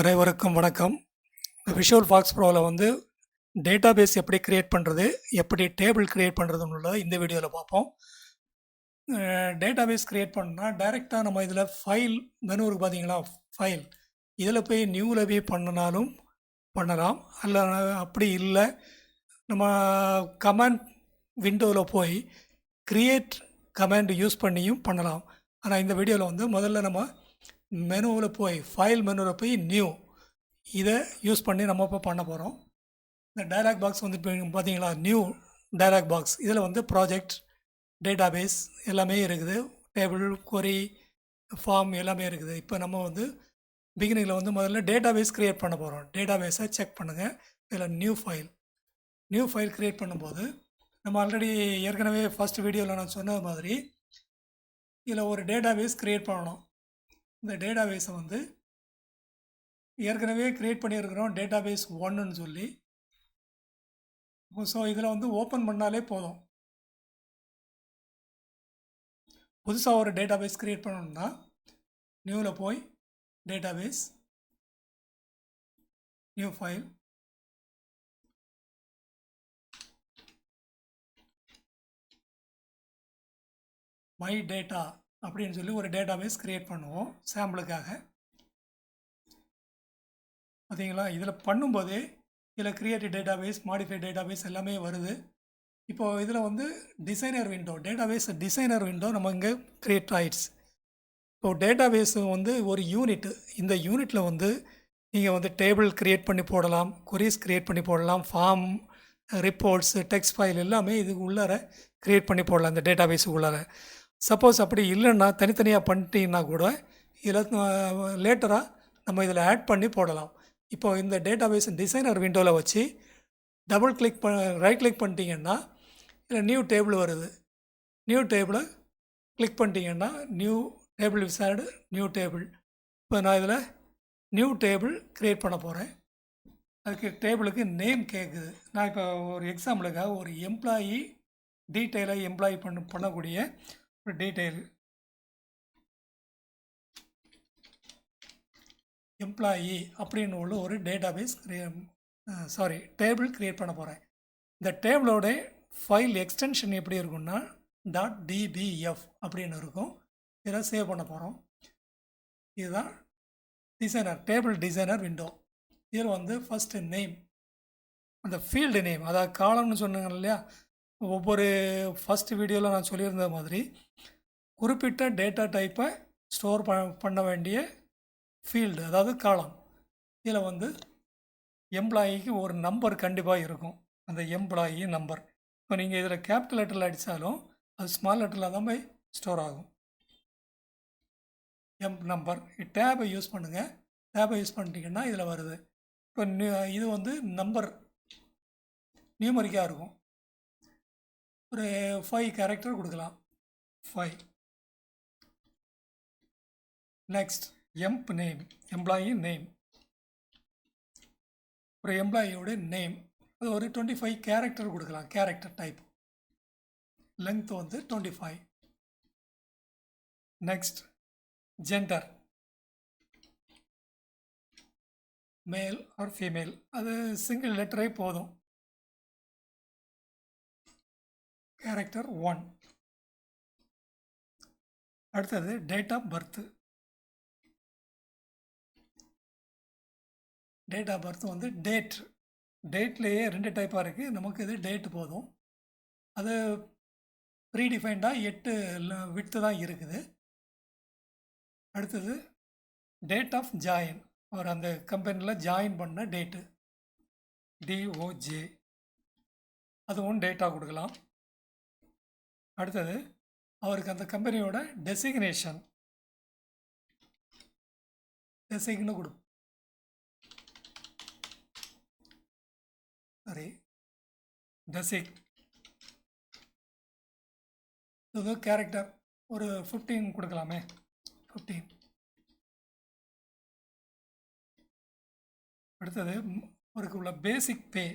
அனைவருக்கும் வணக்கம். Visual Fox ப்ரோவில் வந்து டேட்டாபேஸ் எப்படி கிரியேட் பண்ணுறது, எப்படி டேபிள் கிரியேட் பண்ணுறதுன்னு இந்த வீடியோவில் பார்ப்போம். டேட்டாபேஸ் கிரியேட் பண்ணால் டைரெக்டாக நம்ம இதில் ஃபைல் மெனு இருக்குது பார்த்தீங்களா, ஃபைல் இதில் போய் நியூவில் போய் பண்ணினாலும் பண்ணலாம். அல்ல அப்படி இல்லை, நம்ம கமாண்ட் விண்டோவில் போய் கிரியேட் கமாண்ட் யூஸ் பண்ணியும் பண்ணலாம். ஆனால் இந்த வீடியோவில் வந்து முதல்ல நம்ம மெனுவில் போய் ஃபைல் மெனுவில் போய் நியூ இதை யூஸ் பண்ணி நம்ம இப்போ பண்ண போகிறோம். இந்த டயலாக் பாக்ஸ் வந்து இப்போ பார்த்தீங்களா, நியூ டயலாக் பாக்ஸ், இதில் வந்து ப்ராஜெக்ட், டேட்டாபேஸ் எல்லாமே இருக்குது, டேபிள், கொரி, ஃபார்ம் எல்லாமே இருக்குது. இப்போ நம்ம வந்து பிகினிங்கில் வந்து முதல்ல டேட்டாபேஸ் க்ரியேட் பண்ண போகிறோம். டேட்டாபேஸை செக் பண்ணுங்கள். இதில் நியூ ஃபைல் க்ரியேட் பண்ணும்போது நம்ம ஆல்ரெடி ஏற்கனவே ஃபஸ்ட் வீடியோவில் நான் சொன்னது மாதிரி இதில் ஒரு டேட்டாபேஸ் க்ரியேட் பண்ணணும். இந்த டேட்டாபேஸை வந்து ஏற்கனவே க்ரியேட் பண்ணியிருக்கிறோம், டேட்டாபேஸ் 1ன்னு சொல்லி. ஸோ இதில் வந்து ஓப்பன் பண்ணாலே போதும். புதுசாக ஒரு டேட்டாபேஸ் க்ரியேட் பண்ணணும்னா நியூவில் போய் database, new file, my data அப்படின்னு சொல்லி ஒரு டேட்டாபேஸ் க்ரியேட் பண்ணுவோம் சாம்பிளுக்காக. பார்த்தீங்களா, இதில் பண்ணும்போதே இதில் க்ரியேட்டிவ் டேட்டாபேஸ், மாடிஃபைட் டேட்டாபேஸ் எல்லாமே வருது. இப்போது இதில் வந்து designer window, database designer window நம்ம இங்கே க்ரியேட் ஆகிடுச்சு. இப்போது டேட்டாபேஸ் வந்து ஒரு யூனிட்டு. இந்த யூனிட்டில் வந்து நீங்கள் வந்து டேபிள் க்ரியேட் பண்ணி போடலாம், கொரிஸ் க்ரியேட் பண்ணி போடலாம், ஃபார்ம், ரிப்போர்ட்ஸு, டெக்ஸ்ட் ஃபைல் எல்லாமே இதுக்கு உள்ளார க்ரியேட் பண்ணி போடலாம் இந்த டேட்டாபேஸுக்கு உள்ளார. சப்போஸ் அப்படி இல்லைன்னா தனித்தனியாக பண்ணிட்டீங்கன்னா கூட இதில் லேட்டராக நம்ம இதில் ஆட் பண்ணி போடலாம். இப்போது இந்த டேட்டாபேஸ் டிசைனர் விண்டோவில் வச்சு டபுள் கிளிக் ரைட் கிளிக் பண்ணிட்டீங்கன்னா இதில் நியூ டேபிள் வருது. நியூ டேபிளை கிளிக் பண்ணிட்டீங்கன்னா new table wizard, new table. இப்போ நான் இதில் நியூ டேபிள் க்ரியேட் பண்ண போகிறேன். அதுக்கு டேபிளுக்கு நேம் கேட்குது. நான் இப்போ ஒரு எக்ஸாம்பிளுக்காக ஒரு எம்ப்ளாயி டீட்டெயிலாக எம்ப்ளாயி பண்ணக்கூடிய ஒரு டீட்டெயில் எம்ப்ளாயி அப்படின்னு உள்ள ஒரு டேட்டாபேஸ் டேபிள் க்ரியேட் பண்ண போகிறேன். இந்த டேபிளோட ஃபைல் எக்ஸ்டென்ஷன் எப்படி இருக்குன்னா .dbf அப்படின்னு இருக்கும். இதில் சேவ் பண்ண போகிறோம். இதுதான் டேபிள் டிசைனர் விண்டோ. இதில் வந்து ஃபஸ்ட்டு நேம், அந்த ஃபீல்டு நேம், அதாவது காலம்னு சொன்னாங்க இல்லையா, ஒவ்வொரு ஃபஸ்ட் வீடியோவில் நான் சொல்லியிருந்த மாதிரி குறிப்பிட்ட டேட்டா டைப்பை ஸ்டோர் பண்ண வேண்டிய ஃபீல்டு, அதாவது காலம். இதில் வந்து எம்ப்ளாயிக்கு ஒரு நம்பர் கண்டிப்பாக இருக்கும், அந்த எம்ப்ளாயி நம்பர். இப்போ நீங்கள் இதில் கேபிட்டல் லெட்டரில் அடித்தாலும் அது ஸ்மால் லெட்டரில் தான் போய் ஸ்டோர் ஆகும். நம்பர் டேபை யூஸ் பண்ணுங்கள். டேபை யூஸ் பண்ணிட்டீங்கன்னா இதில் வருது. இப்போ இது வந்து நம்பர் நியூமரிக்காக இருக்கும். ஒரு 5 கேரக்டர் கொடுக்கலாம். 5. நெக்ஸ்ட் நேம், எம்ப்ளாயி நேம், ஒரு எம்ப்ளாயியோட நேம், அது ஒரு 25 கேரக்டர் கொடுக்கலாம். கேரக்டர் டைப், லென்த் வந்து 25. Next gender, male or female, அது சிங்கிள் லெட்டரே போதும். கேரக்டர் 1. அடுத்தது date of birth. Date of birth வந்து டேட்லேயே 2 டைப்பாக இருக்குது. நமக்கு இது டேட் போதும். அது ப்ரீடிஃபைண்டாக 8 விட்த்து தான் இருக்குது. அடுத்தது டேட் ஆஃப் ஜாயின், அவர் அந்த கம்பெனியில் ஜாயின் பண்ண டேட்டு, DOJ, அதுவும் டேட்டாக கொடுக்கலாம். அடுத்தது அவருக்கு அந்த கம்பெனியோட டெசிக்னேஷன் கொடு, இது கேரக்டர் ஒரு 15 கொடுக்கலாமே, 15. அடுத்தது அவருக்கு உள்ள பேசிக் பே,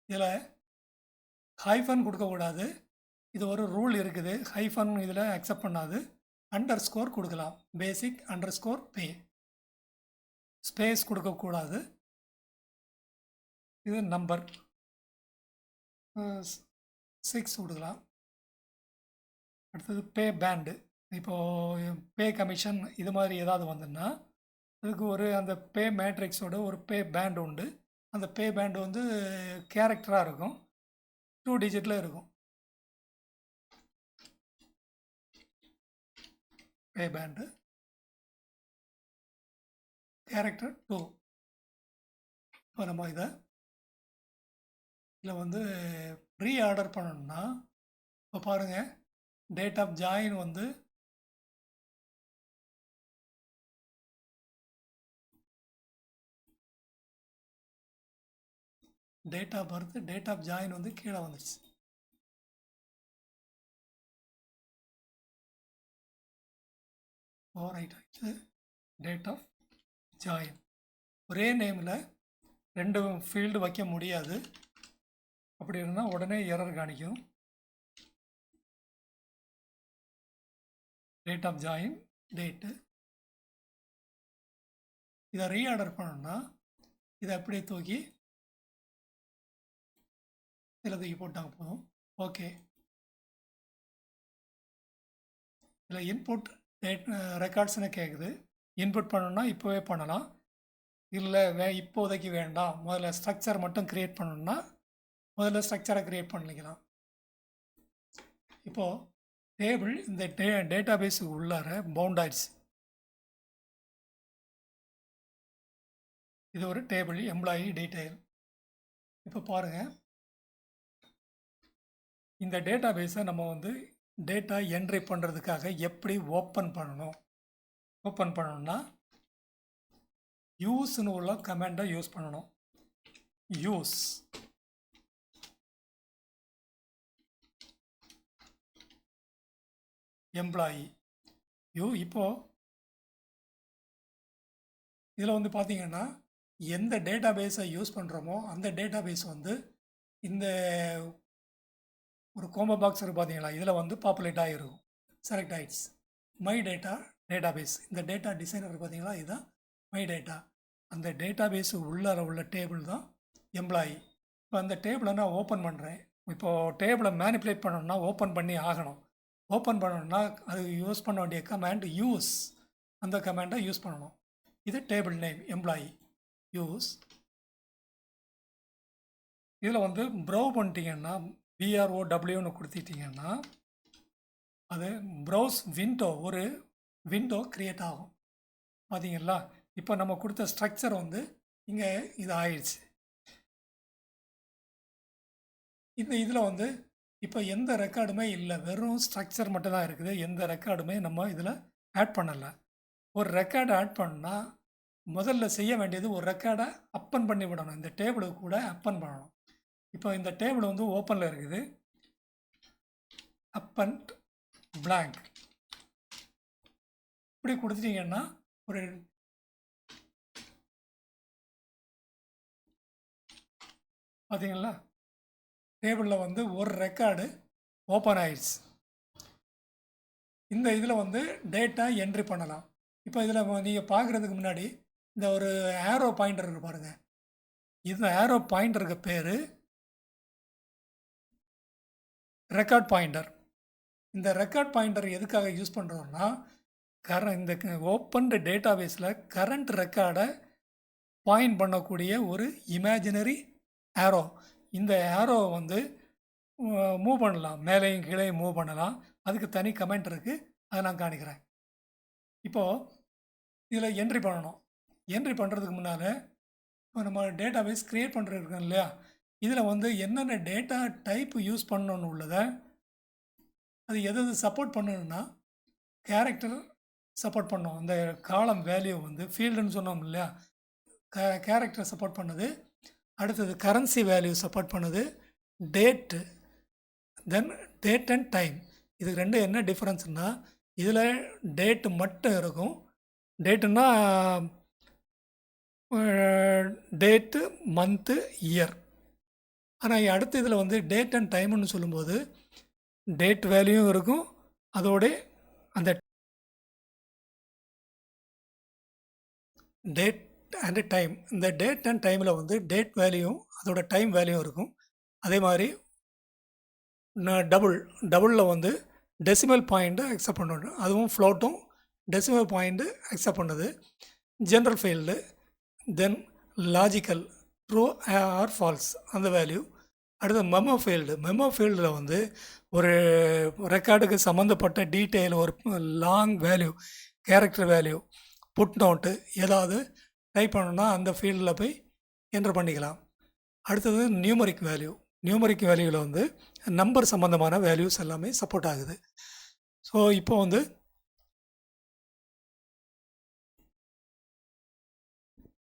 இதில் ஹைஃபன் கொடுக்கக்கூடாது. இது ஒரு ரூல் இருக்குது, ஹைஃபன் இதில் அக்செப்ட் பண்ணாது. அண்டர் ஸ்கோர் கொடுக்கலாம். பேசிக் அண்டர் ஸ்கோர் பே. ஸ்பேஸ் கொடுக்கக்கூடாது. இது நம்பர் 6 கொடுக்கலாம். அடுத்தது பே பேண்டு. இப்போது பே கமிஷன் இது மாதிரி ஏதாவது வந்துன்னா அதுக்கு ஒரு அந்த பே மேட்ரிக்ஸோட ஒரு பே பேண்ட் உண்டு. அந்த பே பேண்ட் வந்து கேரக்டராக இருக்கும், 2 டிஜிட்டில் இருக்கும். பே பேண்டு கேரக்டர் 2. இப்போ நம்ம இதில் வந்து ரீஆர்டர் பண்ணணும்னா இப்போ பாருங்கள், டேட் ஆஃப் ஜாயின் வந்து date of birth, date of join வந்து கீழே வந்துடுச்சு. ஓவர் ரைட் ஆகிடுச்சு. டேட் ஆஃப் ஜாயின் ஒரே நேமில் 2 ஃபீல்டு வைக்க முடியாது. அப்படி இருந்தால் உடனே எரர் காணிக்கும். Date of join date. இதை ரீஆர்டர் பண்ணோம்னா இதை அப்படியே தூக்கி இதில் தூக்கி போட்டாங்க போதும். ஓகே, இதில் இன்புட் டேட் ரெக்கார்ட்ஸ்னு கேட்குது. இன்புட் பண்ணணும்னா இப்போவே பண்ணலாம். இல்லை இப்போதைக்கு வேண்டாம், முதல்ல ஸ்ட்ரக்சர் மட்டும் க்ரியேட் பண்ணணும்னா முதல்ல ஸ்ட்ரக்சரை க்ரியேட் பண்ணிக்கலாம். இப்போது டேபிள் இந்த டேட்டா பேஸுக்கு உள்ளார பவுண்ட் ஆயிடுச்சு. இது ஒரு டேபிள் எம்ப்ளாயி டீட்டெயில். இப்போ பாருங்கள், இந்த டேட்டா பேஸை நம்ம வந்து டேட்டா என்ட்ரி பண்ணுறதுக்காக எப்படி ஓப்பன் பண்ணணும். ஓப்பன் பண்ணணும்னா யூஸ்னு உள்ள கமெண்டை யூஸ் பண்ணணும். யூஸ் எம்ப்ளாயி இப்போது இதில் வந்து பார்த்தீங்கன்னா எந்த டேட்டா பேஸை யூஸ் பண்ணுறோமோ அந்த டேட்டா பேஸ் வந்து இந்த ஒரு கோம்போ பாக்ஸ் இருக்குது பார்த்தீங்களா, இதில் வந்து பாப்புலேட் ஆகிருக்கும், செலக்ட் ஆகிடுச்சு. மை டேட்டா பேஸ், இந்த டேட்டா டிசைனர் பார்த்தீங்களா, இதுதான் மை டேட்டா. அந்த டேட்டா பேஸு உள்ளார உள்ள டேபிள் தான் எம்ப்ளாயி. இப்போ அந்த டேபிளை நான் ஓப்பன் பண்ணுறேன். இப்போது டேபிளை மேனிப்புலேட் பண்ணணும்னா ஓப்பன் பண்ணி ஆகணும். ஓப்பன் பண்ணணும்னா அது யூஸ் பண்ண வேண்டிய கமாண்ட் யூஸ், அந்த கமாண்டை யூஸ் பண்ணணும். இது டேபிள் நேம் எம்ப்ளாயி யூஸ். இதில் வந்து ப்ரௌவ் பண்ணிட்டீங்கன்னா BROWன்னு கொடுத்துட்டிங்கன்னா அது ப்ரௌஸ் விண்டோ, ஒரு விண்டோ க்ரியேட் ஆகும். பார்த்தீங்களா, இப்போ நம்ம கொடுத்த ஸ்ட்ரக்சர் வந்து இங்கே இது ஆயிடுச்சு. இந்த இதில் வந்து இப்போ எந்த ரெக்கார்டுமே இல்லை, வெறும் ஸ்ட்ரக்சர் மட்டும்தான் இருக்குது. எந்த ரெக்கார்டுமே நம்ம இதில் ஆட் பண்ணலை. ஒரு ரெக்கார்டை ஆட் பண்ணால் முதல்ல செய்ய வேண்டியது ஒரு ரெக்கார்டை அப்பன் பண்ணி விடணும். இந்த டேபிளுக்கு கூட அப்பன் பண்ணணும். இப்போ இந்த டேபிள் வந்து ஓப்பனில் இருக்குது. அப்பன் blank இப்படி கொடுத்துட்டீங்கன்னா ஒரு பார்த்தீங்களா, டேபிளில் வந்து ஒரு ரெக்கார்டு ஓப்பன் ஆயிடுச்சு. இந்த இதில் வந்து டேட்டா என்ட்ரி பண்ணலாம். இப்போ இதில் நீங்கள் பார்க்குறதுக்கு முன்னாடி இந்த ஒரு ஏரோ பாயிண்டர் இருக்கு பாருங்கள். இந்த ஏரோ பாயிண்டருக்கு பேர் ரெக்கார்ட் பாயிண்டர். இந்த ரெக்கார்ட் பாயிண்டர் எதுக்காக யூஸ் பண்ணுறோம்னா, இந்த ஓப்பன் டேட்டா பேஸில் கரண்ட் ரெக்கார்டை பாயிண்ட் பண்ணக்கூடிய ஒரு இமேஜினரி ஏரோ. இந்த ஏரோ வந்து மூவ் பண்ணலாம், மேலேயும் கீழே மூவ் பண்ணலாம். அதுக்கு தனி கமெண்ட் இருக்குது, அதை நான் காணிக்கிறேன். இப்போது இதில் என்ட்ரி பண்ணணும். என்ட்ரி பண்ணுறதுக்கு முன்னால் இப்போ நம்ம டேட்டா பேஸ் க்ரியேட் பண்ணுறதுக்கு இல்லையா, இதில் வந்து என்னென்ன டேட்டா டைப் யூஸ் பண்ணணுன்னு உள்ளதை அது எது சப்போர்ட் பண்ணணுன்னா கேரக்டர் சப்போர்ட் பண்ணோம். அந்த காலம் வேல்யூ வந்து ஃபீல்டுன்னு சொன்னோம் இல்லையா, கேரக்டர் சப்போர்ட் பண்ணுது. அடுத்தது கரன்சி வேல்யூ சப்போர்ட் பண்ணுது. Date, then date and time. இது ரெண்டு என்ன டிஃப்ரென்ஸ்னால், இதில் டேட்டு மட்டும் இருக்கும். டேட்டுன்னா டேட்டு, மந்த்து, இயர். ஆனால் அடுத்த இதில் வந்து டேட் அண்ட் டைம்னு சொல்லும்போது டேட் வேல்யூவும் இருக்கும், அதோட அந்த டேட் அண்ட் டைம். இந்த டேட் அண்ட் டைமில் வந்து டேட் வேல்யூ அதோட டைம் வேல்யூ இருக்கும். அதே மாதிரி டபுளில் வந்து டெசிமல் பாயிண்ட்டு அக்செப்ட் பண்ணணும். அதுவும் ஃப்ளோட்டும் டெசிமல் பாயிண்ட்டு அக்செப்ட் பண்ணுது. General field, then logical, true or false அந்த வேல்யூ. அடுத்து மெமோ ஃபீல்டில் வந்து ஒரு ரெக்கார்டுக்கு சம்மந்தப்பட்ட டீட்டெயில், ஒரு long value, character value, footnote ஏதாவது டைப் பண்ணணும்னா அந்த ஃபீல்டில் போய் என்ட்ரு பண்ணிக்கலாம். அடுத்தது நியூமரிக் வேல்யூவில் வந்து நம்பர் சம்மந்தமான வேல்யூஸ் எல்லாமே சப்போர்ட் ஆகுது. ஸோ இப்போ வந்து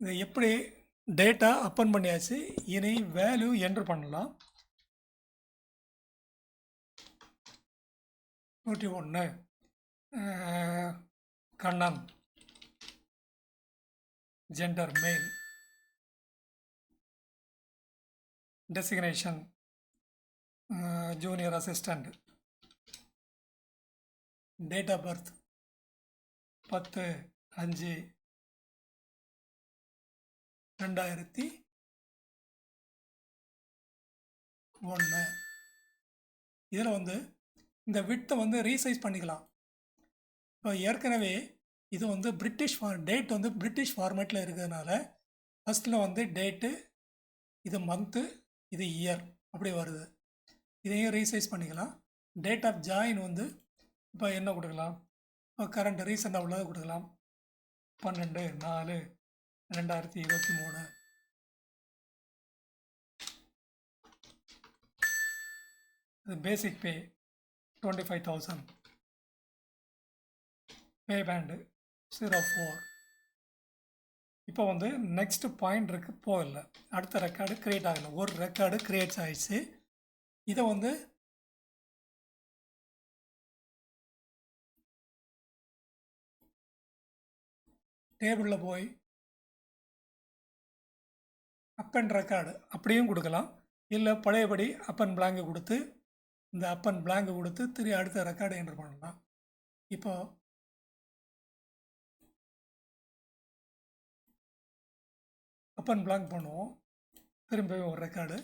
இதை எப்படி டேட்டா அப்பன் பண்ணியாச்சு, இனி வேல்யூ என்ட்ரு பண்ணலாம். 121 Kannan, gender male, designation junior assistant, date of birth 10/5/2001. இதில் வந்து இந்த விட்த்தை வந்து ரீசைஸ் பண்ணிக்கலாம். இப்போ ஏற்கனவே இது வந்து டேட் வந்து பிரிட்டிஷ் ஃபார்மேட்டில் இருக்கிறதுனால ஃபஸ்ட்டில் வந்து டேட்டு, இது மந்த்து, இது இயர் அப்படி வருது. இதையும் ரீசைஸ் பண்ணிக்கலாம். டேட் ஆஃப் ஜாயின் வந்து இப்போ என்ன கொடுக்கலாம், இப்போ கரண்ட் ரீசெண்டாக உள்ளதை கொடுக்கலாம். 12/4/2023. இது பேசிக் பே 25,000. பே பேண்டு 04. இப்போ வந்து நெக்ஸ்ட் பாயிண்ட் இருக்குது போகல, அடுத்த ரெக்கார்டு க்ரியேட் ஆகலை. ஒரு ரெக்கார்டு க்ரியேட்ஸ் ஆகிடுச்சு. இதை வந்து டேபிளில் போய் அப்பன் ரெக்கார்டு அப்படியும் கொடுக்கலாம். இல்லை பழையபடி அப்பன் பிளாங்கை கொடுத்து திரும்பி அடுத்த ரெக்கார்டு என்ட்ரு பண்ணலாம். இப்போ அப்பன் பிளாங்க் பண்ணுவோம். திரும்பி ஒரு ரெக்கார்டு,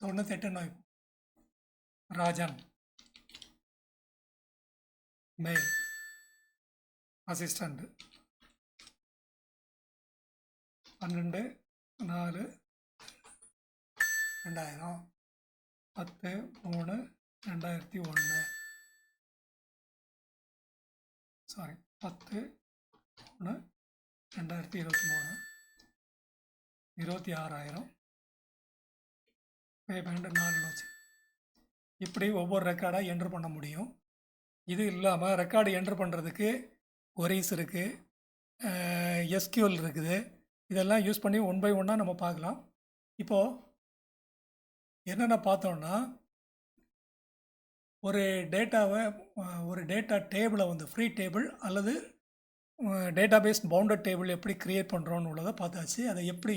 தொண்ணூத்தெட்டு ராஜன் மேல் அசிஸ்டண்ட் 12/4/2000 10/3/2001. சாரி 10/3/2023. 26,000. பே பேண்ட் 4 வச்சு இப்படி ஒவ்வொரு ரெக்கார்டாக என்ட்ரு பண்ண முடியும். இது இல்லாமல் ரெக்கார்டு என்ட்ரு பண்ணுறதுக்கு ஒரீஸ் இருக்குது, எஸ்கியூஎல் இருக்குது. இதெல்லாம் யூஸ் பண்ணி 1 by 1 நம்ம பார்க்கலாம். இப்போது என்னென்ன பார்த்தோன்னா, ஒரு டேட்டா டேபிளை வந்து ஃப்ரீ டேபிள் அல்லது டேட்டாபேஸ் பவுண்டட் டேபிள் எப்படி க்ரியேட் பண்ணுறோன்னு உள்ளதை பார்த்தாச்சு. அதை எப்படி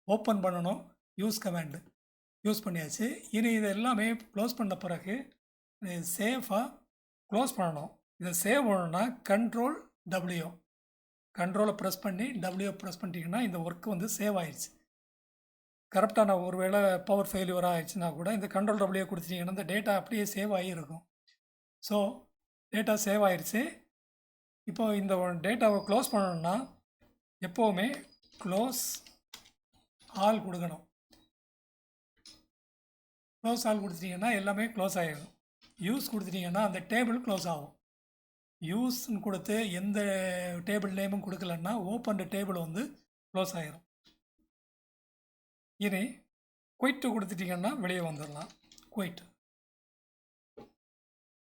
ஓப்பன் பண்ணணும், யூஸ் கமாண்டு யூஸ் பண்ணியாச்சு. இனி இது எல்லாமே க்ளோஸ் பண்ண பிறகு சேஃபாக க்ளோஸ் பண்ணணும். இதை சேவ் பண்ணணும்னா கண்ட்ரோலை ப்ரெஸ் பண்ணி ப்ரெஸ் பண்ணிட்டீங்கன்னா இந்த ஒர்க் வந்து சேவ் ஆயிடுச்சு. கரெக்டாக நான் ஒரு வேளை பவர் ஃபெயிலியர் ஆகிடுச்சுன்னா கூட இந்த கண்ட்ரோல் கொடுத்துட்டிங்கன்னா இந்த டேட்டா அப்படியே சேவ் ஆகியிருக்கும். ஸோ டேட்டா சேவ் ஆயிடுச்சு. இப்போ இந்த டேட்டாவை க்ளோஸ் பண்ணணும்னா எப்போவுமே க்ளோஸ் ஆல் கொடுக்கணும். க்ளோஸ் ஆல் கொடுத்துட்டிங்கன்னா எல்லாமே க்ளோஸ் ஆகிடும். யூஸ் கொடுத்துட்டிங்கன்னா அந்த டேபிள் க்ளோஸ் ஆகும். யூஸ்ன்னு கொடுத்து எந்த டேபிள் நேமும் கொடுக்கலன்னா ஓப்பன் டேபிள் வந்து க்ளோஸ் ஆகிடும். இனி குயிட்டு கொடுத்துட்டிங்கன்னா வெளியே வந்துடலாம். Quit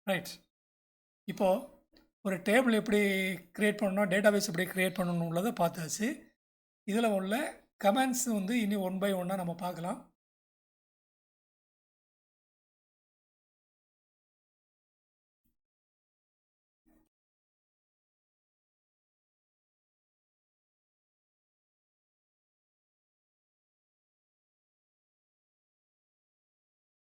right. இப்போது ஒரு டேபிள் எப்படி க்ரியேட் பண்ணணும், டேட்டாபேஸ் எப்படி க்ரியேட் பண்ணணும் உள்ளதை பார்த்தாச்சு. இதில் உள்ள கமெண்ட்ஸ் வந்து இனி 1 by 1 நம்ம பார்க்கலாம்.